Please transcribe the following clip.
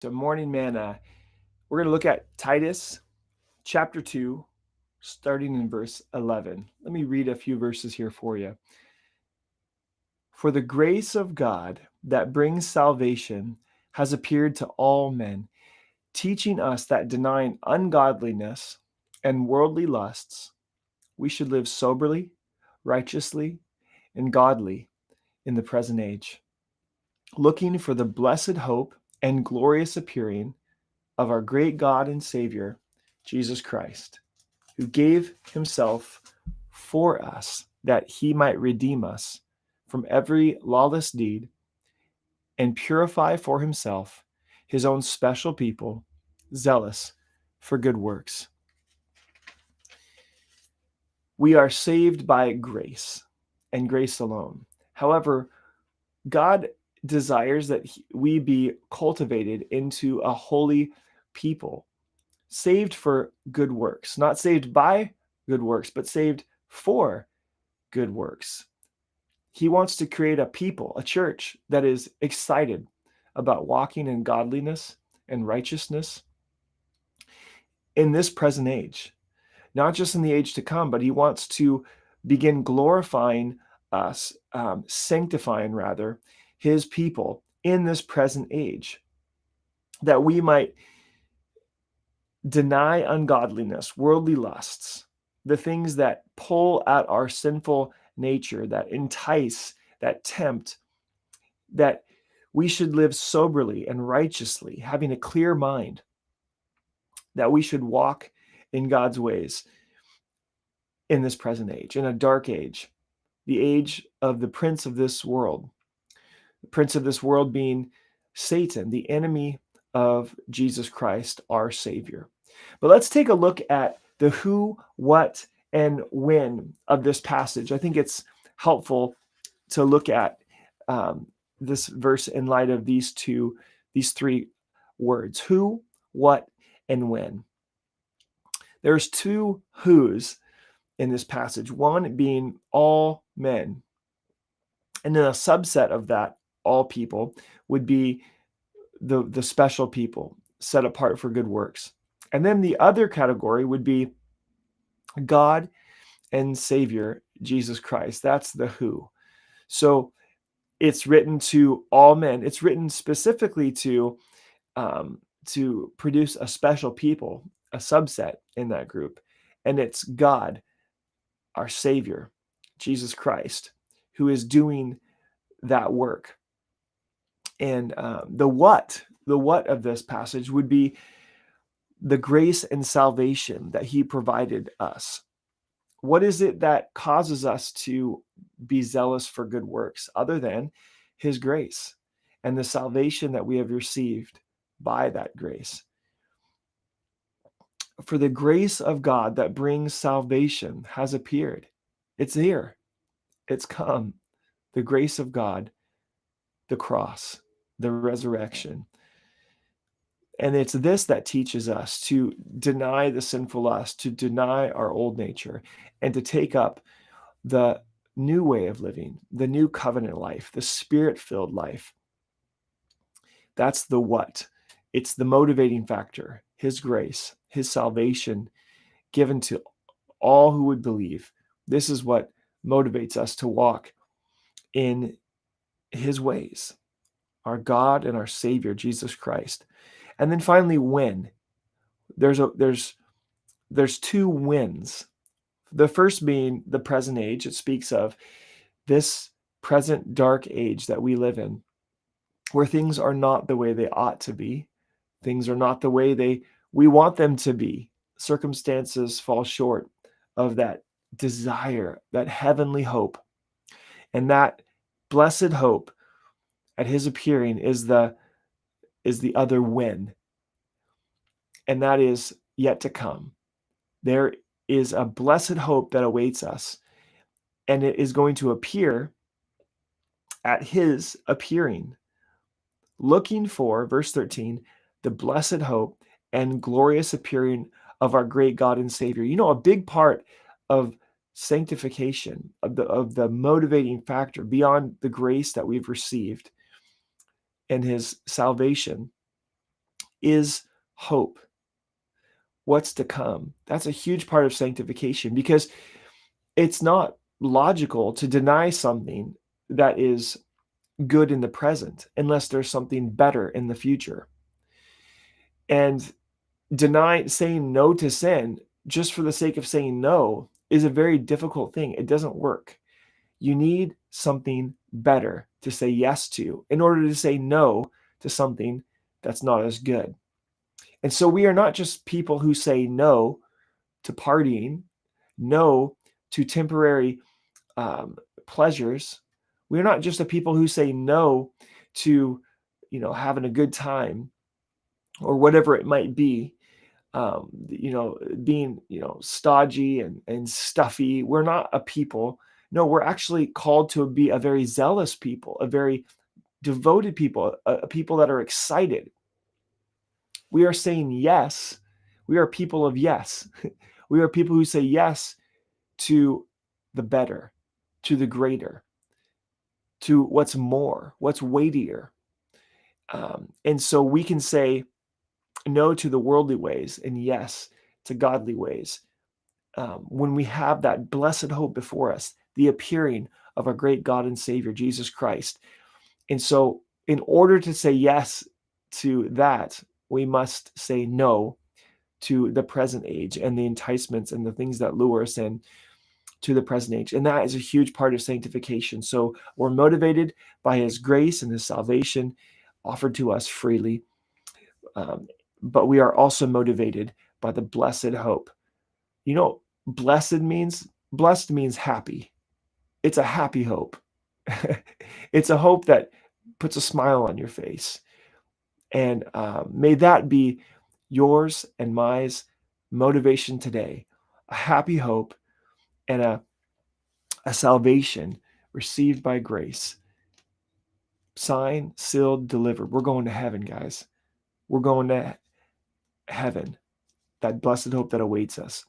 So, morning manna, we're going to look at Titus chapter 2, starting in verse 11. Let me read a few verses here for you. For the grace of God that brings salvation has appeared to all men, teaching us that denying ungodliness and worldly lusts, we should live soberly, righteously, and godly in the present age, looking for the blessed hope and glorious appearing of our great God and Savior, Jesus Christ, who gave himself for us that he might redeem us from every lawless deed and purify for himself his own special people, zealous for good works. We are saved by grace and grace alone. However, God desires that we be cultivated into a holy people, saved for good works, not saved by good works, but saved for good works. He wants to create a people, a church that is excited about walking in godliness and righteousness in this present age, not just in the age to come, but he wants to begin glorifying us, sanctifying rather, his people in this present age, that we might deny ungodliness, worldly lusts, the things that pull at our sinful nature, that entice, that tempt, that we should live soberly and righteously, having a clear mind, that we should walk in God's ways in this present age, in a dark age, the age of the prince of this world, the prince of this world being Satan, the enemy of Jesus Christ, our Savior. But let's take a look at the who, what, and when of this passage. I think it's helpful to look at this verse in light of these three words: who, what, and when. There's two who's in this passage, one being all men, and then a subset of that, all people, would be the special people set apart for good works. And then the other category would be God and Savior, Jesus Christ. That's the who. So it's written to all men. It's written specifically to produce a special people, a subset in that group. And it's God, our Savior, Jesus Christ, who is doing that work. And the what of this passage would be the grace and salvation that he provided us. What is it that causes us to be zealous for good works other than his grace and the salvation that we have received by that grace? For the grace of God that brings salvation has appeared. It's here. It's come. The grace of God, the cross, the resurrection. And it's this that teaches us to deny the sinful lust, to deny our old nature, and to take up the new way of living, the new covenant life, the spirit-filled life. That's the what. It's the motivating factor, his grace, his salvation given to all who would believe. This is what motivates us to walk in his ways, our God and our Savior, Jesus Christ. And then finally, when. There's two wins. The first being the present age. It speaks of this present dark age that we live in, where things are not the way they ought to be. Things are not the way we want them to be. Circumstances fall short of that desire, that heavenly hope. And that blessed hope at his appearing is the other when. And that is yet to come. There is a blessed hope that awaits us, and it is going to appear at his appearing, looking for, verse 13, the blessed hope and glorious appearing of our great God and Savior. You know, a big part of sanctification, of the motivating factor beyond the grace that we've received and his salvation, is hope. What's to come? That's a huge part of sanctification, because it's not logical to deny something that is good in the present unless there's something better in the future. And saying no to sin just for the sake of saying no is a very difficult thing. It doesn't work. You need something better to say yes to in order to say no to something that's not as good. And so we are not just people who say no to partying, no to temporary pleasures. We're not just a people who say no to, having a good time or whatever it might be. Being, stodgy and stuffy. We're not a people. No, we're actually called to be a very zealous people, a very devoted people, a people that are excited. We are saying yes. We are people of yes. We are people who say yes to the better, to the greater, to what's more, what's weightier. And so we can say no to the worldly ways and yes to godly ways. When we have that blessed hope before us, the appearing of our great God and Savior, Jesus Christ. And so in order to say yes to that, we must say no to the present age and the enticements and the things that lure us in to the present age. And that is a huge part of sanctification. So we're motivated by his grace and his salvation offered to us freely. But we are also motivated by the blessed hope. Blessed means happy. It's a happy hope. It's a hope that puts a smile on your face. And may that be yours and my motivation today. A happy hope and a salvation received by grace. Signed, sealed, delivered. We're going to heaven, guys. We're going to heaven. That blessed hope that awaits us.